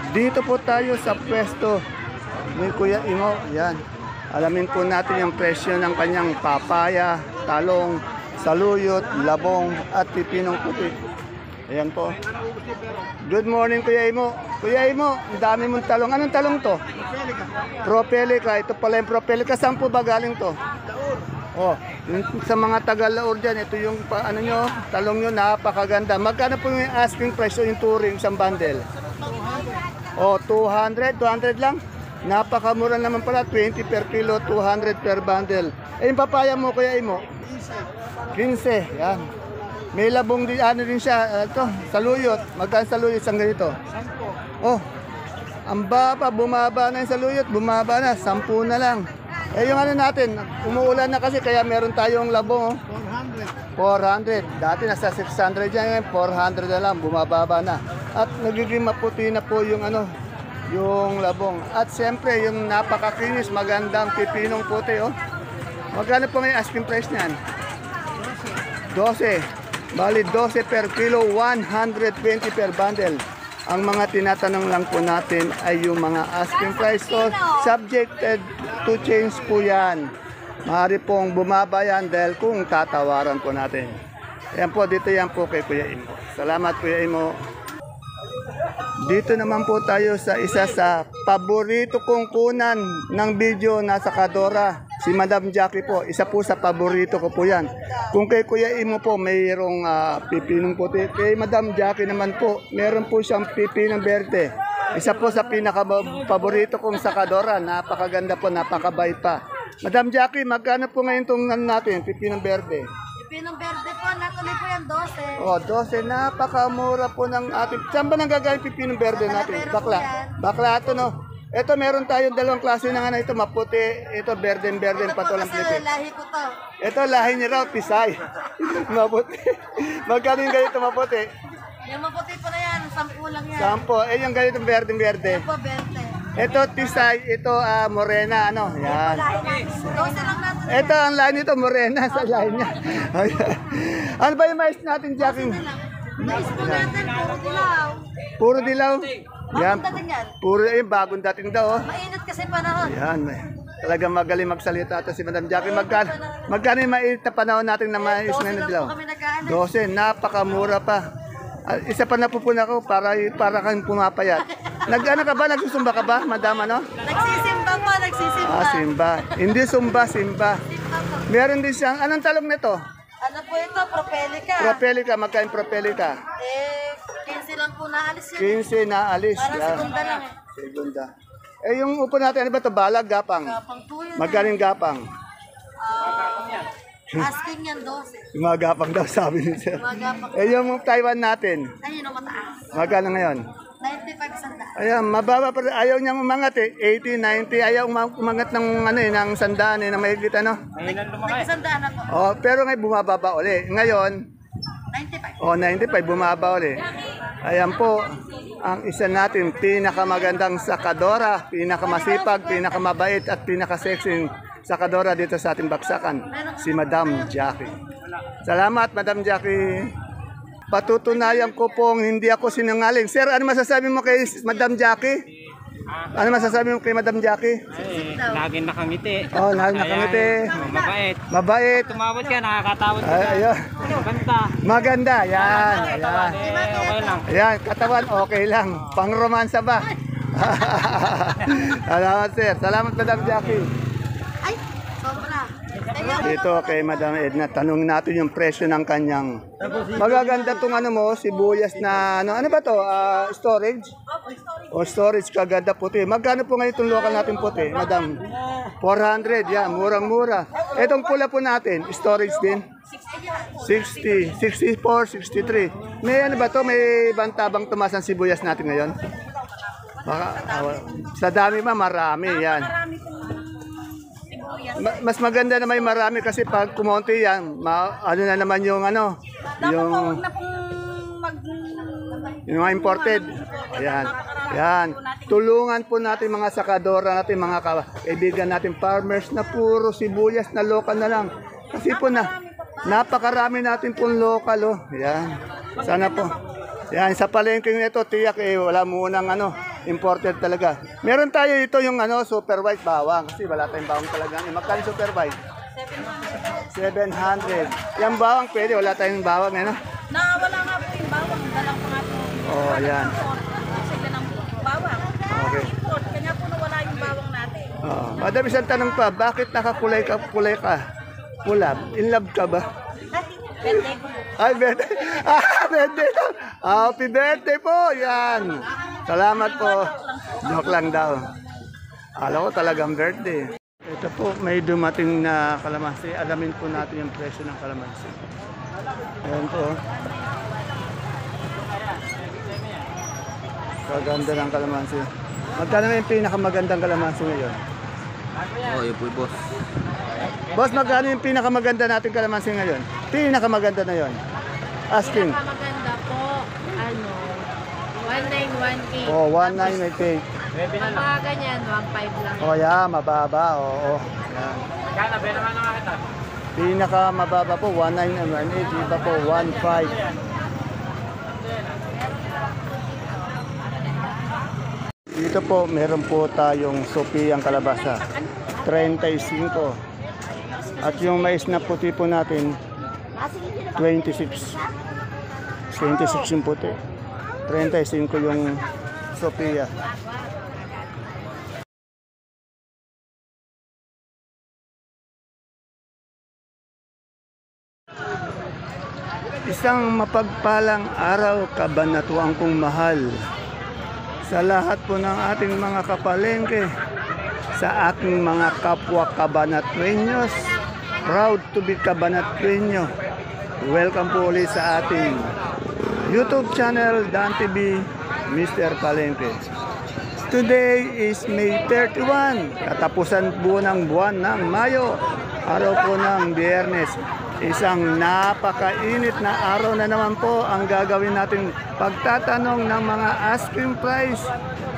Dito po tayo sa pwesto ni Kuya Imo. Yan. Alamin po natin yung presyo ng kanyang papaya, talong, saluyot, labong at pipinong puti. Ayan po. Good morning Kuya Imo. Kuya Imo, ang dami mong talong. Anong talong to? Propelica. Ito pala yung Propelica. Saan po ba galing to? Oh, sa mga taga-Laur dyan, ito yung ano nyo, talong nyo, napakaganda. Magkano po yung asking price o yung touring, isang bundle? Oh, 200 lang. Napakamura naman pala, 20 per kilo, 200 per bundle. Eh, yung papaya mo, Kuya Imo? 15, yan. May labong din, ano din siya, ito, saluyot. Magkano saluyot isang ganito? 10. Oh, ang baba, bumaba na yung saluyot, bumaba na, 10 na lang. Eh yung ano natin, umuulan na kasi kaya meron tayong labong. 400. Dati nasa 600 yan, 400 na lang, bumababa na. At nagiging maputi na po yung ano, yung labong. At siyempre yung napakakinis, magandang pipinong puti, oh. Magkano po may asking price niyan? 12. Bali 12 per kilo, 120 per bundle. Ang mga tinatanong lang po natin ay yung mga asking price. So, subjected to change po yan. Maaari pong bumaba yan dahil kung tatawaran po natin. Ayan po, dito yan po kay Kuya Imo. Salamat Kuya Imo. Dito naman po tayo sa isa sa paborito kong kunan ng video nasa Kadora. Si Madam Jackie po, isa po sa paborito ko po yan. Kung kay Kuya Imo po mayroong pipinong puti, kay Madam Jackie naman po, meron po siyang pipinong berde. Isa po sa pinaka-paborito kong sa Kadora, napakaganda po, napakabay pa. Madam Jackie, magkano po ngayon itong natin, pipinong berde? Pipinong berde po, natuloy po yan 12. Oh, 12, napakamura po ng ating. Saan ba nang gagawin pipinong berde natin? Bakla. Bakla ito, no? Ito, meron tayong dalawang klase ng ano, ito maputi, ito berde-berde, patulang puti. Lahi ko to. Ito, lahi niya raw, Pisay. Maputi. Magkano yung ganito maputi? Yung maputi po na yan, 10 lang yan. 10. Eh, yung ganitong berde-berde. Yan po, 20. Ito, Pisay, ito, morena, ano, yan. 12 lang natin. Ito, ang lahi nito, morena, sa lahi niya. Ano ba yung mais natin, Jackie? Mais po natin, puro dilaw. Puro dilaw? Yan. Bagong dating yan. Puro bagong dating daw, oh. Mainit kasi panahon. Yan, talagang magaling magsalita ito si Madam Jackie. Magkano yung mainit na panahon natin na mais 12 na lang dilaw? po kami nag-aanay. 12, napakamura pa. Isa pa napupuna ko para kang pumapayat. Nag-ano ka ba? Nagsusumba ka ba, Madam, ano? Nagsisimba po, nagsisimba. Simba. Hindi sumba, simba. Simba po. Meron din siyang, anong talong nito? Ano po ito, propelica. Propelica, magkain propelica. 15 lang po naalis yun. 15 na alis. Parang Yan. segunda lang eh. Segunda. Eh, yung upo natin, ano ba ito? Balag, gapang? Kapang po yun. Magkaling gapang? Asking yan 12. Yung mga gapang daw, sabi ni Sir. Magapang. Eh, yung Taiwan natin, Ayun ang mataas. magkano ngayon? 95 sanda. Ayan, mababa pa rin. Ayaw niyang umangat eh. 80, 90. Ayaw umangat ng ano eh, ng sandaan eh, na mahigit ano. Nagsandaan ako. Oh, pero ngayon bumababa uli. Ngayon, 95. oh, 95, bumaba uli. Ayan po, ang isa natin, pinakamagandang sakadora, pinakamasipag, pinakamabait at pinakasexy sakadora dito sa ating baksakan, si Madam Jackie. Salamat, Madam Jackie. Patutunayan ko pong hindi ako sinungaling. Sir, ano masasabi mo kay Madam Jackie? Ano masasabi mo kay Madam Jackie? Laging nakangiti. Oh, nakangiti. Mabait. Mabait. Tumawad ka, nakakatawad ka. Ayun. Maganda. Maganda. Yan. Katawan, okay lang. Yan, katawan okay lang. Pang-romansa ba? Salamat, sir. Salamat, Madam Jackie. Ay, sobra. Dito kay Madam Edna, tanong natin yung presyo ng kanyang. Magaganda tong ano mo, sibuyas na ano ba to? Storage? O storage, kaganda puti. Magkano po ngayon itong local natin puti, Madam? 400, yan, murang-mura. Itong pula po natin, storage din? 60, 64, 63. May ano ba to? May bantabang tumas ang sibuyas natin ngayon? Baka, sa dami ba, marami yan. Mas maganda na may marami kasi pag kumonti yan, ano na naman yung ano, yung mga imported. Ayan. Yan. Tulungan po natin mga sakadora natin, mga kaibigan natin, farmers na puro sibuyas na local na lang. Kasi po napakarami natin pong local, oh. Yan. Sana po. Yan, sa palengke nito, tiyak wala munang ano, Imported talaga. Meron tayo ito yung ano, super white bawang. Kasi wala tayong bawang talaga. Magkano yung super white? 700. Yung bawang pwede, wala tayong bawang, ano? Wala nga po yung bawang. Dalang pa nga po. Oh, ayan. Sila ng bawang. Okay. Import. Kanya po nawala yung bawang natin. Oh, madam, isang tanong pa, bakit nakakulay ka, pula? In love ka ba? Birthday po. Ay, birthday. Birthday to. Happy birthday po. Yan. Salamat po. Joke lang daw. Alam ko talagang birthday. Ito po, may dumating na kalamansi. Alamin po natin yung presyo ng kalamansi. Ayan po. Kaganda ng kalamansi. Magkano yung pinakamagandang kalamansi ngayon? Oh, yun po, boss. Boss, magkano yung pinakamaganda natin kalamansi ngayon? Pinakamaganda na yon. Asking. Maganda po. 1918. Oh, 1988. Ang mga ganyan, 15 lang. Oh, yeah, mababa. Oo. Yan. Kaya na, naman naman kita. Pinaka mababa po 1918, iba po 15. Dito po, meron po tayong Sophia kalabasa. 35. At yung mais na puti po natin 26. 26 yung puti. 35 yung Sophia. Isang mapagpalang araw, kabanatuan kong mahal. Sa lahat po ng ating mga kapalengke, sa aking mga kapwa kabanatuenyos, proud to be kabanatuenyo. Welcome po ulit sa ating YouTube channel, Dan TV, Mr. Palengke. Today is May 31, katapusan po ng buwan ng Mayo, araw po ng Biyernes. Isang napakainit na araw na naman po ang gagawin natin pagtatanong ng mga asking price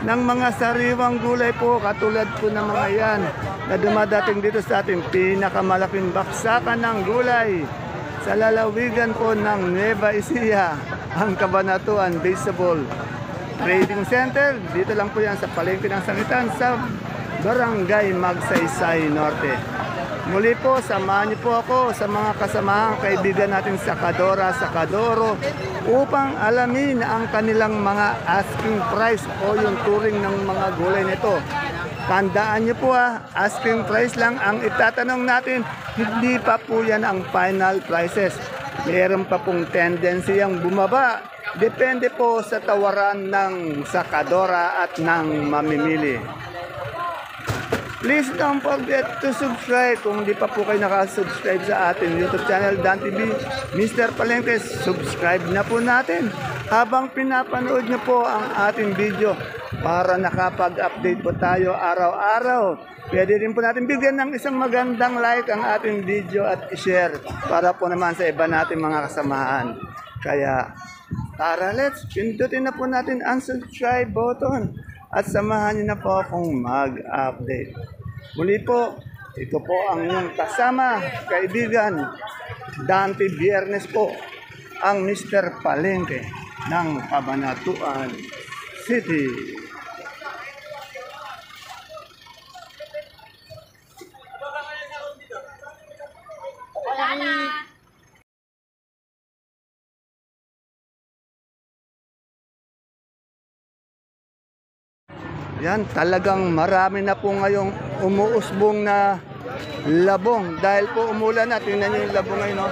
ng mga sariwang gulay po katulad po ng mga yan na dumadating dito sa ating pinakamalaking baksakan ng gulay sa lalawigan po ng Nueva Ecija, ang Cabanatuan Vegetable Trading Center. Dito lang po yan sa Palengke ng Sangitan sa Barangay Magsaysay Norte. Muli po, samahan niyo po ako sa mga kasamahang kaibigan natin sa Kadora, sa Kadoro upang alamin ang kanilang mga asking price o yung turing ng mga gulay nito. Tandaan niyo po asking price lang ang itatanong natin, hindi pa po yan ang final prices. Meron pa pong tendency ang bumaba. Depende po sa tawaran ng sakadora at ng mamimili. Please don't forget to subscribe. Kung hindi pa po kayo nakasubscribe sa ating YouTube channel, Dan TV, Mr. Palengke, subscribe na po natin habang pinapanood niyo po ang ating video para nakapag-update po tayo araw-araw. Pwede rin po natin bigyan ng isang magandang like ang ating video at i-share para po naman sa iba natin mga kasamahan. Kaya tara, let's pindutin na po natin ang subscribe button at samahan niyo na po akong mag-update. Muli po, ito po ang inyong kasama, kaibigan, Dante Biyernes po, ang Mr. Palengke ng Cabanatuan City. Yan, talagang marami na po ngayong umuusbong na labong. Dahil po umulan na, tingnan nyo yung labong ngayon, no?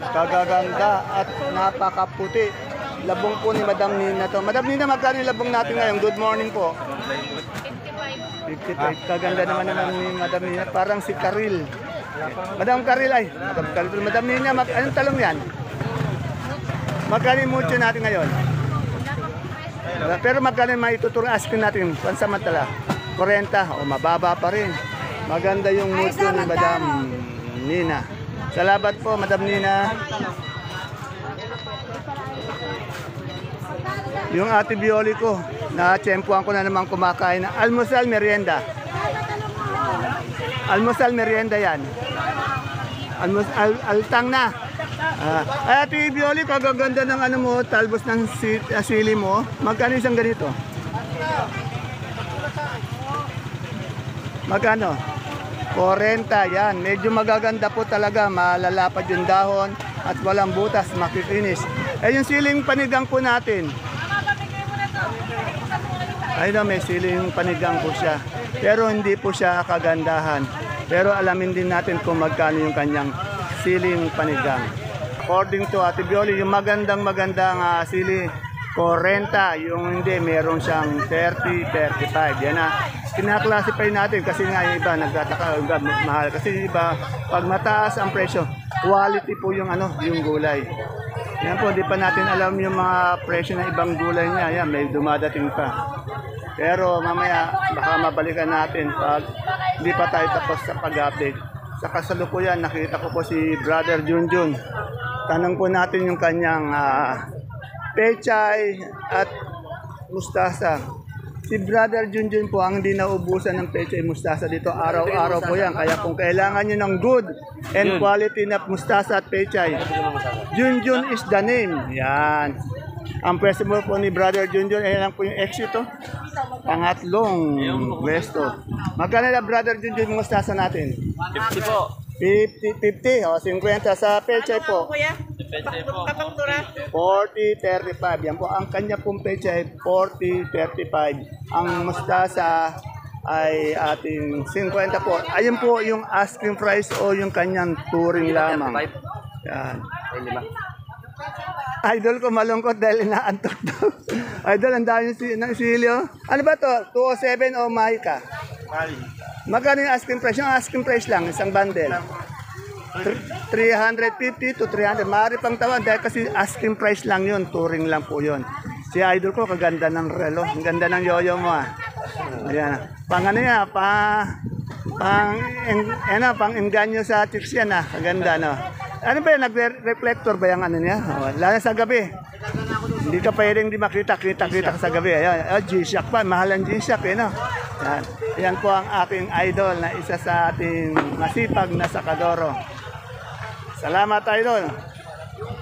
Kagaganda at napakaputi. Labong po ni Madam Nina to. Madam Nina, magkano yung labong natin ngayon? Good morning po. 55. Kaganda naman ni Madam Nina. Parang si Karil. Madam Karil ay. Madam Nina, anong talong yan? Magkano yung mucho natin ngayon? Pero magkano may ituturo asking natin pansamantala? 40 o mababa pa rin. Maganda yung mood ko ni Madam Nina. Salamat po, Madam Nina. Yung ate Bioli ko, na-tsempuan ko na naman kumakain ng almusal merienda. Almusal merienda yan. Altang na. Ay, ate Bioli, kagaganda ng ano mo, talbos ng sili mo. Magkano isang ganito? Magkano? 40, yan. Medyo magaganda po talaga. Malalapad yung dahon at walang butas, makikinis. Eh, yung siling panigang po natin. Ayun, may siling panigang po siya. Pero hindi po siya kagandahan. Pero alamin din natin kung magkano yung kanyang siling panigang. According to Ate Bioli, yung magandang sili, 40. Yung hindi, meron siyang 30, 35. Yan na. Kinaklasify natin kasi nga yung iba nagtataka, mahal. Kasi yung iba, pag mataas ang presyo, quality po yung yung gulay. Yan po, di pa natin alam yung mga presyo ng ibang gulay niya. Yan, may dumadating pa. Pero mamaya, baka mabalikan natin pag hindi pa tayo tapos sa pag-update. Sa kasalukuyan, nakita ko po si Brother Junjun. Tanong po natin yung kanyang pechay at mustasa. Si Brother Junjun po ang hindi naubusan ng pechay mustasa dito. Araw-araw po yan. Kaya kung kailangan nyo ng good and quality na mustasa at pechay, Junjun is the name. Yan. Ang pwesto mo po ni Brother Junjun, ayan lang po yung exit. Pangatlong pwesto. Magkano na Brother Junjun mustasa natin? 50 po. 50, o 50 sa pechay po. 40, 35. Yan po, ang kanya pong pechay 40, 35. Ang mustasa ay ating 50 po. Ayun po yung asking price o yung kanyang touring lamang. Yan. Idol ko malungkot dahil inaantok daw. Idol, ang dami ng silyo. Ano ba to? 207 o Mahika? Magkano yung asking price? Yung asking price lang, isang bundle. 350 to 300. Maaari pang tawan dahil kasi asking price lang yun. Touring lang po yun. Si Idol ko, kaganda ng relo. Ang ganda ng yoyo mo ah. Ayan. Pang ano yan, pang engganyo sa chicks yan ah. Kaganda no. Ano ba yan? Nag-reflector ba yung ano niya? Lalo sa gabi. Hindi ka pwedeng di makita ka sa gabi. Ayan. G-Shock pa. Mahal ang G-Shock eh no. Yan. Yan po ang aking idol na isa sa ating masipag na sakadoro. Salamat idol.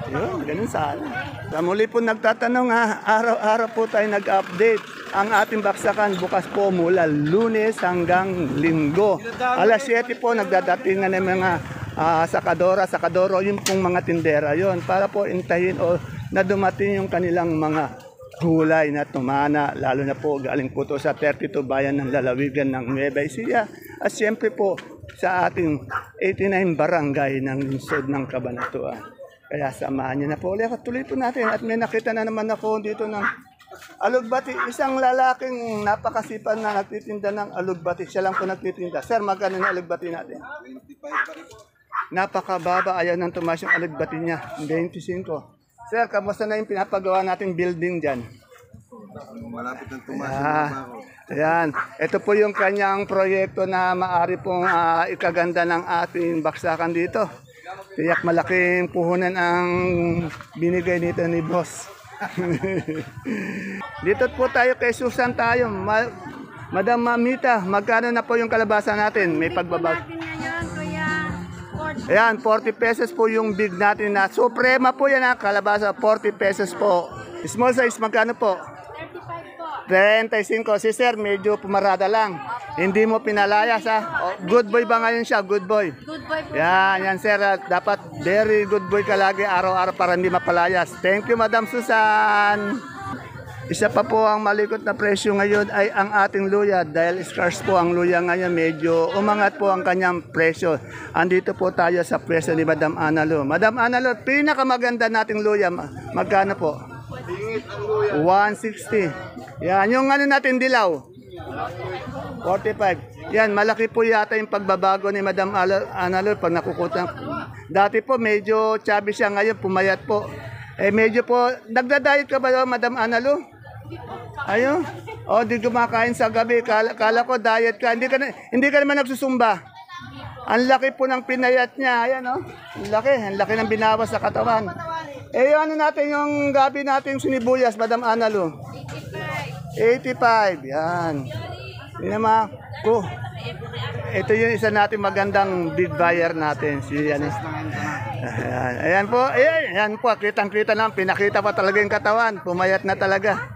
Yun, ganun sana. Sa muli po nagtatanong ha, araw-araw po tayo nag-update. Ang ating baksakan bukas po mula Lunes hanggang Linggo. Alas 7 po nagdadatingan ng mga sakadoro, yung pong mga tindera yon para po intayin o na dumating yung kanilang mga gulay na tumana, lalo na po galing po to sa 32 bayan ng lalawigan ng Nueva Ecija at siyempre po sa ating 89 barangay ng lungsod ng Cabanatuan. Kaya samahan niyo na po ulit. Tuloy po natin at may nakita na naman ako dito ng alugbati. Isang lalaking napakasipan na nagtitinda ng alugbati. Siya lang po nagtitinda. Sir, magkano na alugbati natin? 25. Napakababa. Ayaw nang tumaas yung alugbati niya. 25. Sir, kamusta na yung pinapagawa nating building dyan? Malapit ng tumaas. Ayan. Ito po yung kanyang proyekto na maari pong ikaganda ng ating baksakan dito. Tiyak malaking puhunan ang binigay nito ni boss. Dito po tayo kay Susan tayo. Madam Mamita, magkano na po yung kalabasa natin? May pagbabag. Ayan, 40 pesos po yung big natin na suprema po yan ha, kalabasa, 40 pesos po. Small size, magkano po? 35 po. Si sir, medyo pumarada lang. Hindi mo pinalayas ha. Oh, good boy ba ngayon siya? Good boy. Good boy po. Yan sir. Dapat very good boy ka lagi araw-araw para hindi mapalayas. Thank you, Madam Susan. Isa pa po ang malikot na presyo ngayon ay ang ating luya. Dahil scarce po ang luya ngayon, medyo umangat po ang kanyang presyo. Andito po tayo sa presyo ni Madam Analo. Madam Analo, pinakamaganda nating luya. Magkano po? 160. Yan, yung ano natin dilaw. 45. Yan, malaki po yata yung pagbabago ni Madam Analo pag nakukutang. Dati po medyo chubby siya, ngayon pumayat po. Eh medyo po, nagda-diet ka ba Madam Analo? Ayun. O, di kumakain sa gabi. Kala ko diet ka. Hindi ka naman nagsusumba. Ang laki po ng pinayat niya. Ayan o. Ang laki ng binawas sa katawan. Eh, ano natin yung gabi natin sinibuyas, Madam Analo? 85. Yan. Yan naman. Ito yung isa natin magandang big buyer natin. Si Yanis. Ayan po. Ayan po. Kitang-kita lang. Pinakita pa talaga yung katawan. Pumayat na talaga.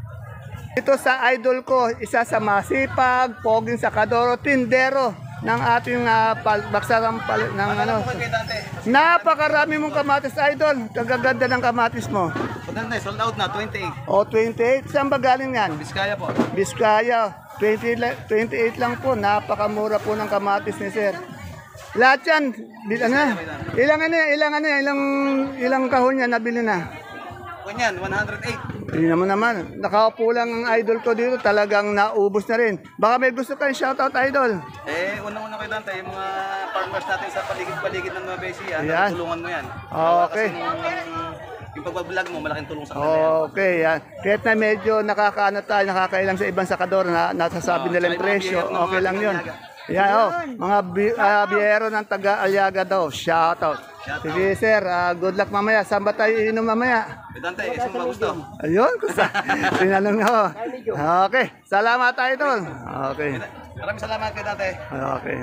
Ito sa idol ko, isa sa masipag, poging sakadoro, tindero ng ating baksarang ng ano. Napakarami mong kamatis, idol. Kagaganda ng kamatis mo. Maganda, sold out na, 28. O, 28. Saan ba galing yan? Biskaya po. Biskaya. 28 lang po. Napakamura po ng kamatis ni sir. Lahat yan, ilang kahon yan nabili na? Ganyan, 108. Hindi naman. Nakaupo lang ang idol ko dito. Talagang naubos na rin. Baka may gusto kayong shoutout, idol. Unang-una kay Dante, yung mga farmers natin sa paligid-paligid ng Nueva Ecija, Yan. tulungan mo yan. Okay. Yung pagbablog mo, malaking tulong sa kanila yan. Okay, yan. Kahit na medyo nakakaano tayo, nakakailang sa ibang sakador na nasasabi nila yung presyo, okay lang yun. Yan, mga biyero ng taga-Aliaga daw. Shoutout. Sige, sir. Good luck mamaya. Saan ba tayo iinom mamaya? Kay Dante, isang ba gusto? Ayun, tinanong ako. Okay, salamat tayo tol. Okay. Maraming salamat kay Dante. Okay.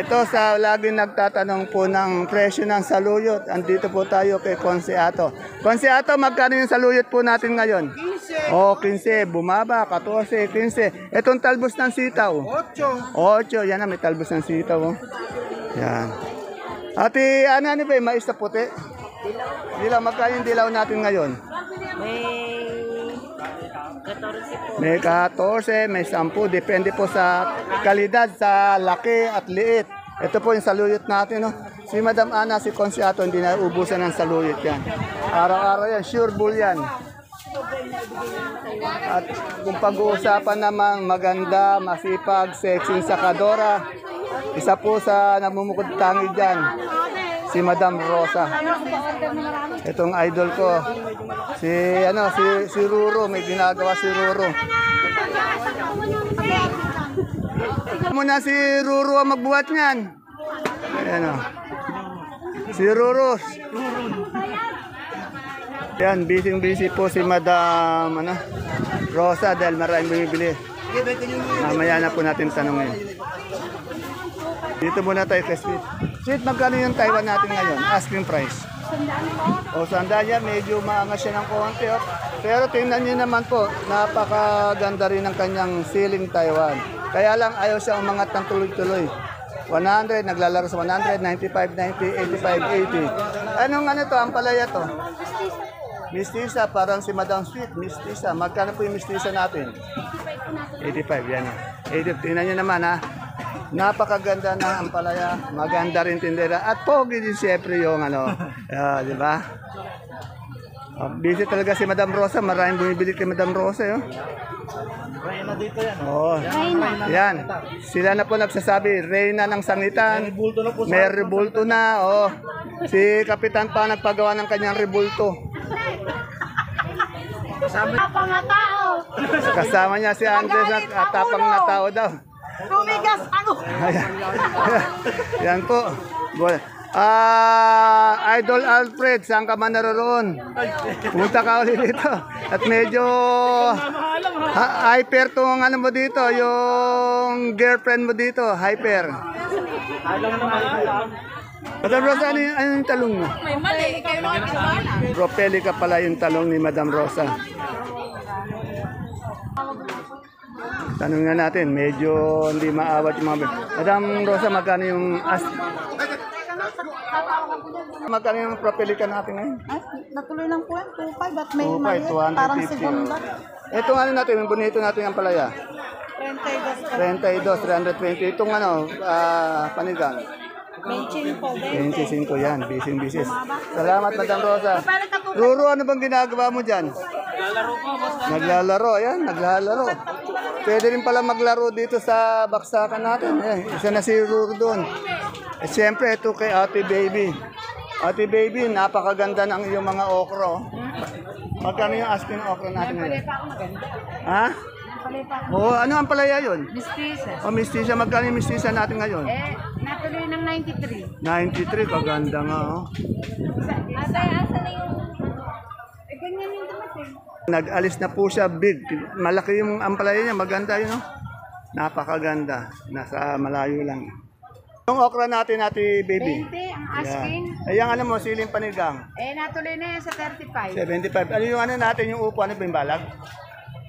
Ito sa laging nagtatanong po ng presyo ng saluyot. Andito po tayo kay Konseato. Konseato, magkano yung saluyot po natin ngayon? 15. Oh, 15. Bumaba, 14, 15. Itong talbos ng sitaw? 8. 8. Yan na, may talbos ng sitaw. Oh. Yan. Ate, ano ba yung mais na puti? Dilaw, magkano yung dilaw natin ngayon? May 14, may 10. Depende po sa kalidad, sa laki at liit. Ito po yung saluyot natin. No? Si Madam Ana, si Konseato, hindi na ubusan ng saluyot yan. Araw-araw yan, sure bull yan. At kung pag-uusapan namang maganda, masipag, sexy, sakadora, isa po sa namumukod tangi dyan, si Madam Rosa. Itong idol ko, si Ruro, may ginagawa si Ruro. Muna si Ruro ang magbuhat niyan. Ayan o. Si Ruro. Yan, busy po si Madam Rosa dahil maraming bumibili. Mamaya na po natin tanongin. Dito muna tayo kay Sweet. Sweet, magkano yung Taiwan natin ngayon? Asking price. O, sandaan yan. Medyo maangas siya ng konti. Oh. Pero tingnan nyo naman po, napakaganda rin ng kanyang ceiling Taiwan. Kaya lang ayaw siya umangat ng tuloy-tuloy. 100, naglalaro sa 100, 95, 90, 85, 80. Anong to? Ang palaya to? Mistisa, parang si Madam Sweet. Mistisa. Magkano po yung mistisa natin? 85, yan. 80. Tingnan nyo naman ha. Napakaganda na ang palaya, maganda rin tindera at pogi din siyempre yung di ba? Busy talaga si Madam Rosa, maraming bumibili kay Madam Rosa yun. Reyna dito yan. Oh, yan. Sila na po nagsasabi, Reyna ng Sangitan. May rebulto na. Oh. Si Kapitan pa nagpagawa ng kanyang rebulto. Kasama niya si Andres at tapang na tao daw. Tumigas ako! Yan po. Idol Alfred, saan ka man naroon? Punta ka ulit dito. At medyo hyper tong mo dito, yung girlfriend mo dito, hyper. Madam Rosa, ano yung talong mo? May mali, kayo lang ang Propelica pala yung talong ni Madam Rosa. Tanong na natin, medyo hindi maawat yung mga... Madam Rosa, magkano yung... Magkano yung propelica natin ngayon? Natuloy lang po yan, 2.5 at may 2.5, maliit, parang 250. segunda. Itong natin, yung bonito natin ang palaya. 32, 320. Itong panigang. 25 po, 25 yan, busy. Salamat, Madam Rosa. Ruro, ano bang ginagawa mo dyan? Naglalaro po, boss. Naglalaro, ayan, naglalaro. Pwede rin pala maglaro dito sa baksakan natin. Ayan, isa na si Ruro doon. At siyempre, ito kay Ate Baby. Ate Baby, napakaganda ng iyong mga okro. Magkano yung asking okro natin ngayon? Ha? Oh, ano ang palaya yun? Mistisa. Oh, mistisa. Magkano yung mistisa natin ngayon? Natuloy ng 93. 93, kaganda nga, oh. Asa na yung... ganyan yung dumating. Nag-alis na po siya, big. Malaki yung ampalaya niya, maganda yun, no? Napakaganda. Nasa malayo lang. Yung okra natin, Ate Baby. 20 ang asking. Ayan, alam mo, siling panigang. Natuloy na yan sa 35. 75. Ano yung natin, yung upo, ano ba yung balag?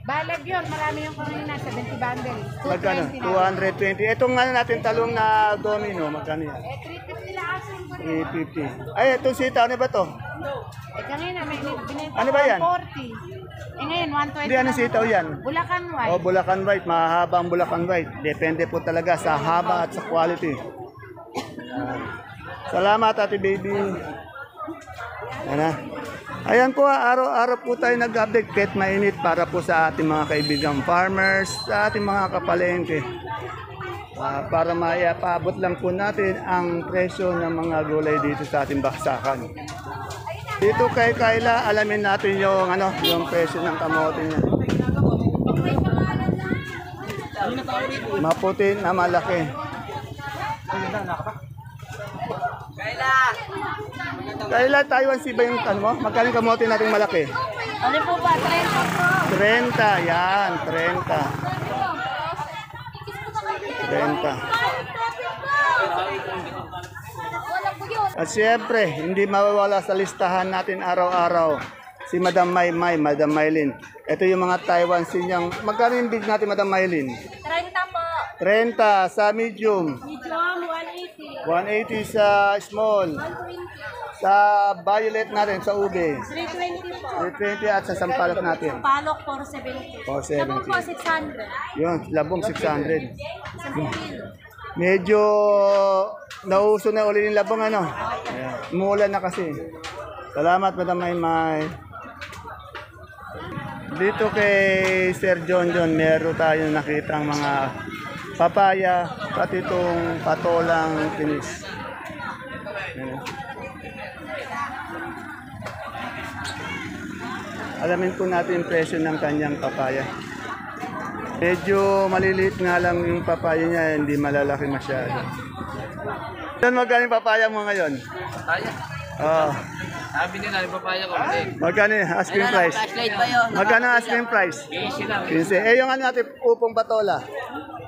Balag yun, marami yung kanina, 70 bundle. Magkano? 220. Itong ano natin talong na domino, magkano yan? 350 lang asin ko rin. 350. Ay, itong sitaw, ano ba to? Kanina may binenta Ano ba yan? 140. Ngayon, 120. Hindi, anong sitaw yan? Bulacan White. O, Bulacan White. Mahaba ang Bulacan White. Depende po talaga sa haba at sa quality. Salamat, Ate Baby. Ayan po, araw-araw po tayo nag-update kahit mainit para po sa ating mga kaibigang farmers, sa ating mga kapalengke. Para maipaabot lang po natin ang presyo ng mga gulay dito sa ating baksakan. Dito kay Kayla, alamin natin yung presyo ng kamote niya. Maputi na malaki. Kayla, Taiwan Sea ba yung ano mo? Magkano yung kamote natin malaki? Ano po ba? 30 po. 30, yan, 30. 30. At siyempre, hindi mawawala sa listahan natin araw-araw si Madam Maymay, Madam Maylin. Ito yung mga Taiwan sinyang. Magkano yung big natin, Madam Maylin? 30 po. 30 sa medium. Medium, 180. 180 sa small. 120. Sa violet natin, sa ube. 320 po. 320 at sa sampalok natin. Palok, 470. 470. Sabong po, 600. Yun, labong 600. 10 kilo. Medyo nauso na uli yung labong ano. Ayan. Umulan na kasi. Salamat, Madam Maymay. Dito kay Sir John, meron tayong nakitang mga papaya, pati itong patolang tinis. Ayan. Alamin po natin yung presyo ng kanyang papaya. Medyo maliliit nga lang yung papaya niya, hindi malalaki masyado. Saan magkano yung papaya mo ngayon? Papaya? Oh. Sabi nila, yung papaya ko. Magkano yung asking price? Magkano ang asking price? 15 lang. 15. Eh yung ano natin, upong patola?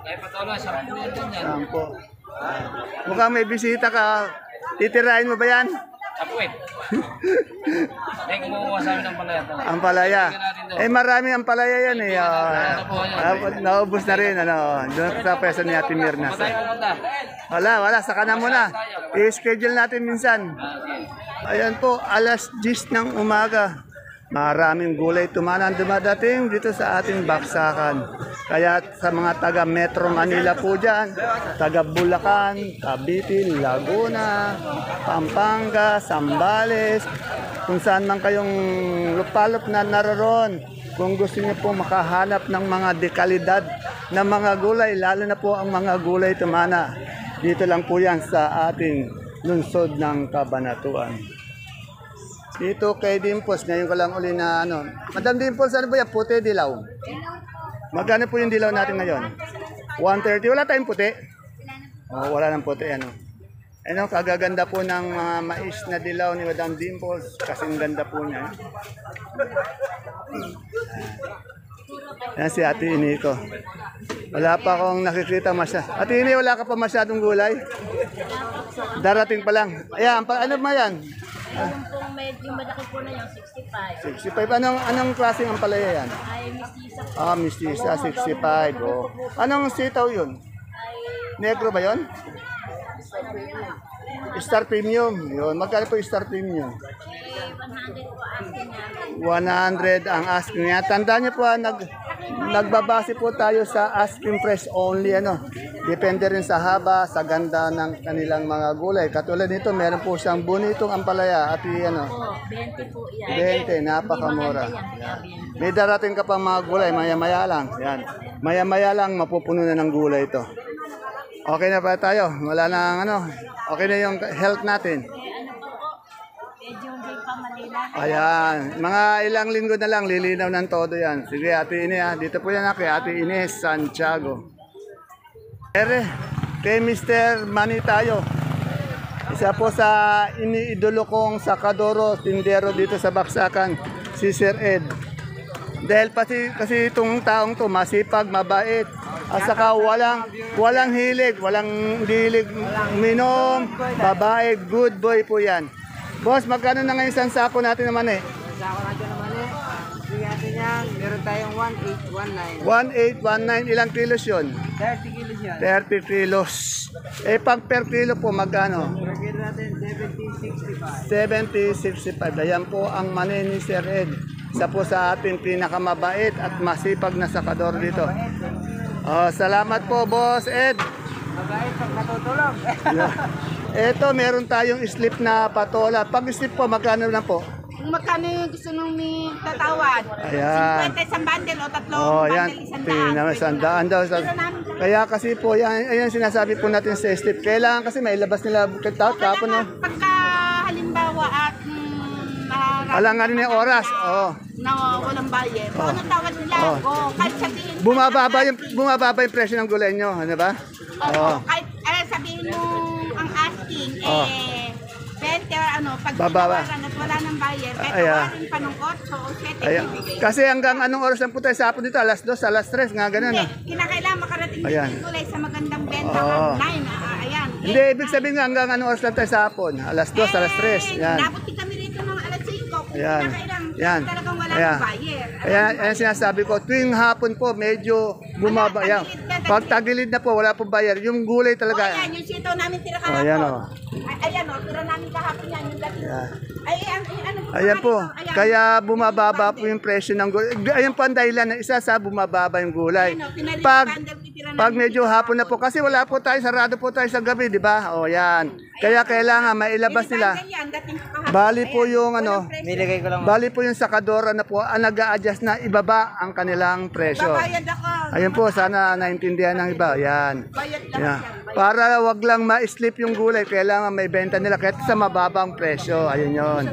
Kaya patola, 10 yan din yan. Sampo. Mukhang may bisita ka. Titirahin mo ba yan? Apuit. Hindi, kumukuha sa amin ng palaya. Ang palaya. Eh marami ang palaya yan eh. Naubos na rin. Doon sa pwesto ni Ate Mirna. Wala. Saka na muna. I-schedule natin minsan. Ayan po, alas 10 ng umaga. Maraming gulay tumanan dumadating dito sa ating baksakan. Kaya sa mga taga Metro Manila po dyan, taga Bulacan, Cavite, Laguna, Pampanga, Zambales, kung saan man kayong lupalop na naroon, kung gusto niyo po makahanap ng mga dekalidad na mga gulay, lalo na po ang mga gulay tumana, dito lang po yan sa ating lungsod ng Cabanatuan. Dito kay Dimples, ngayon ko lang uli na ano. Madam Dimples, ano ba yan? Puti, dilaw? Magkano po yung dilaw natin ngayon? 130. Wala tayong puti? Oh, wala nang puti. Ano, kagaganda po ng mga mais na dilaw ni Madam Dimples. Kasing ganda po niya. Yan si Ate Ini ko. Wala pa akong nakikita masyado. Ate Ini, wala ka pa masyadong gulay? Darating pa lang. Ayan, ano ba yan? Yung pong medyo malaki po na yung 65. 65. Anong klaseng ampalaya yan? Ay, mistisa po. Mistisa, 65. Oh. Anong sitaw yun? Negro ba yun? Star Premium. Yun. Magkano po yung Star Premium? 100 po asking namin. 100 ang asking niya. Tandaan niyo po, nagbabase po tayo sa asking price only. Depende rin sa haba, sa ganda ng kanilang mga gulay. Katulad nito, meron po siyang bonitong ampalaya. At 20 po yan. 20, napakamura. May darating ka pang mga gulay, maya-maya lang. Yan. Maya-maya lang, mapupuno na ng gulay ito. Okay na ba tayo? Wala na okay na yung health natin. Medyo hindi pa Manila. Ayan, mga ilang linggo na lang, lilinaw ng todo yan. Sige, Ate Ine, dito po yan kay Ate Ines Santiago. Kay Mr. Manny tayo. Isa po sa iniidolo kong sakadoro, tindero dito sa Baksakan, si Sir Ed. Dahil kasi itong taong to masipag, mabait, at saka walang hilig minom, babae, good boy po yan. Boss, magkano na ngayon isang sako natin naman eh? Sako natin naman eh. Bigyan natin yan. Meron tayong 1819. 1819, ilang kilos yun? 30 kilos yan. 30 kilos. Eh, pag per kilo po, magkano? Per kilo natin, 70-65. 70-65. Ayan po ang mani ni Sir Ed. Isa po sa ating pinakamabait at masipag na sakador dito. Oh, salamat po, Boss Ed. Mabait pag natutulog. Ito, meron tayong slip na patola. Pag slip po, magkano lang po? Kung magkano yung gusto nung ni tatawad? Ayan. 50 isang bundle o tatlong Oh, yan. bundle isang Tingnan, sandaan daw. Kaya kasi po, yan, ayan sinasabi po natin sa slip. Kailangan kasi may labas nila tapon, no? Pagka halimbawa at Alanganin yung oras. Oh. na walang bayad. Kung ano tawad nila, kahit sabihin Bumababa yung presyo ng gulay nyo, ano ba? Oh. kahit sabihin mo ang asking, 20 or ano, pag Bababa. tinawaran at wala nang bayad, kahit Ayan. tawarin pa ng 8 o 7, Ayan. bibigay. Kasi hanggang anong oras lang po tayo sa hapon dito? Alas 2, alas 3, nga ganun. Hindi, Ah. kinakailangan makarating Ayan. din gulay sa magandang benta. Oo. 9, ayan. Hindi, ibig sabihin nga hanggang anong oras lang tayo sa hapon? Alas 2, alas 3. Yan. Dapat kami rito ng alas 5 kung Ayan. kinakailangan Yan. talagang wala Ayan. ng bayad. Ayan sinasabi ko, tuwing hapon po, medyo bumaba. Ayan. Pag tagilid na po, wala po bayar. Yung gulay O talaga. ayan, yung sitaw namin tira kahapon. Ayan, o. Ayan o, tira namin kahapon yan, yung dating. Ayan. Ay, ano po? Ayan po, Ayan. kaya bumababa po yung presyo ng gulay. Ayan po ang dahilan na isa sa bumababa yung gulay. Ayan o, pinarito Pag, bundle, titira pag namin medyo dito. hapon na po, kasi wala po tayo, sarado po tayo sa gabi, di ba? O yan. Kaya kailangan mailabas nila. Bundle yan, dating kahapon. Bali po Ayan, yung walang ano, presyo. Nilagay ko lang. bali po yung sakadora na po ang nag-a-adjust na ibaba ang kanilang presyo. Babayad ako. Ayun po, sana naintindihan ng iba. Yan. Bayad lang Yan. yan. Bayad. Para wag lang ma-slip yung gulay, kailangan may benta nila kahit sa mababang presyo. Ayun yon.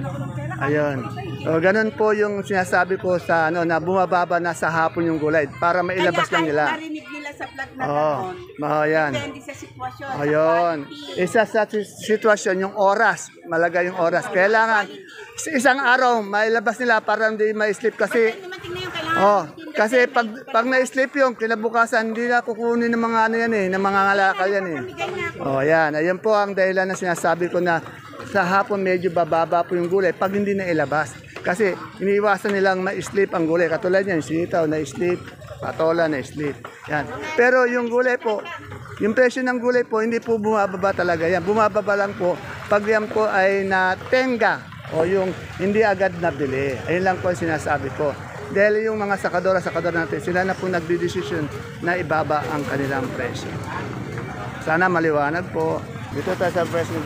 Ayun. O, ganun po yung sinasabi ko sa ano na bumababa na sa hapon yung gulay para mailabas lang nila. Kaya kahit narinig nila sa vlog na Oo. gano'n, Yan. depende sa sitwasyon. sa Ayun. quality. Isa sa sitwasyon yung oras. Malaga yung oras. Kailangan sa isang araw mailabas nila para hindi ma-slip kasi Hindi mating na yung kailangan. oh, kasi pag na-slip yung kinabukasan hindi na kukunin ng mga ano yan ng mga ngalakal yan Pamigay na ako. Oh, yan. Ayun po ang dahilan na sinasabi ko na sa hapon medyo bababa po yung gulay pag hindi na ilabas. Kasi iniiwasan nilang ma-slip ang gulay. Katulad yan, sitaw na-slip, patola na-slip. Yan. Pero yung gulay po, yung presyo ng gulay po, hindi po bumababa talaga yan. Bumababa lang po pag yan po ay natenga o yung hindi agad nabili. Ayun lang po ang sinasabi ko. Dahil yung mga sakadora natin, sila na po nagdidesisyon na ibaba ang kanilang presyo. Sana maliwanag po. Dito tayo sa presyo.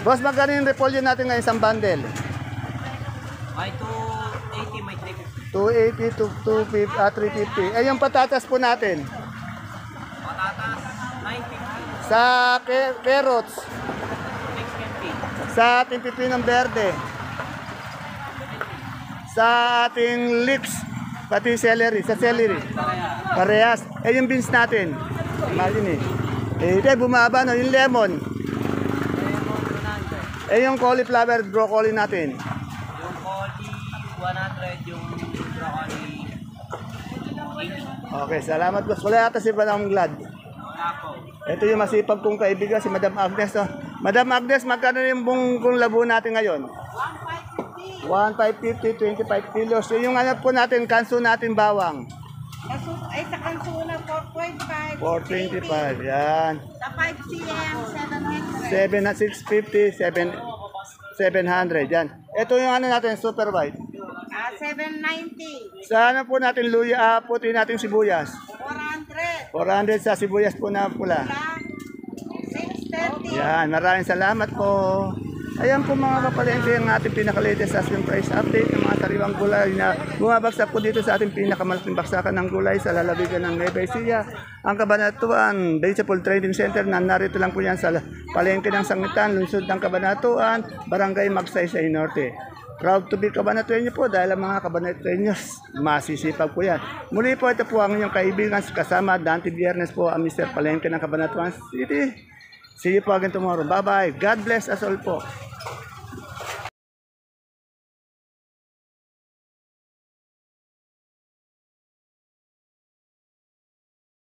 Boss, magkano yung repolyo natin ngayon isang bundle? Ay, 280 may 280 350. to 350. Eh, yung patatas po natin. Patatas, 950. Sa carrots. 650. Sa ating pipinong verde. Sa ating lips. Pati celery. Sa celery. Parehas. Eh, yung beans natin. Imagine bumaba no. Yung lemon. Eh, yung cauliflower broccoli natin. Yung Cody, 100. Yung broccoli, Okay, salamat boss. Wala yata si Madam Glad. Ako. Ito yung masipag kong kaibigan, si Madam Agnes. No? Madam Agnes, magkano yung bunggong labo natin ngayon? 1,550, 25 kilos. Yung ano po natin, kanso natin bawang. Ay, sa kansuna, 4.5. 425, yan. Sa 5 cm, 700. 700, yan. Ito yung ano natin, super white. 790. Sa ano po natin, luya, puti natin sibuyas. 400. 400 sa sibuyas po na pula. 630. Yan, maraming salamat po. Ayan po mga kapalengke ang ating pinaka-latest asking price update ng mga sariwang gulay na bumabagsak po dito sa ating pinakamalaking baksakan ng gulay sa lalawigan ng Nueva Ecija, ang Cabanatuan Vegetable Trading Center na narito lang po yan sa palengke ng Sangitan, lungsod ng Cabanatuan, Barangay Magsaysay Norte. Proud to be Cabanatueño po dahil ang mga Cabanatueños masisipag po yan. Muli po ito po ang inyong kaibigan kasama Dante Viernes po ang Mr. Palengke ng Cabanatuan City. See you po again tomorrow. Bye-bye. God bless us all po.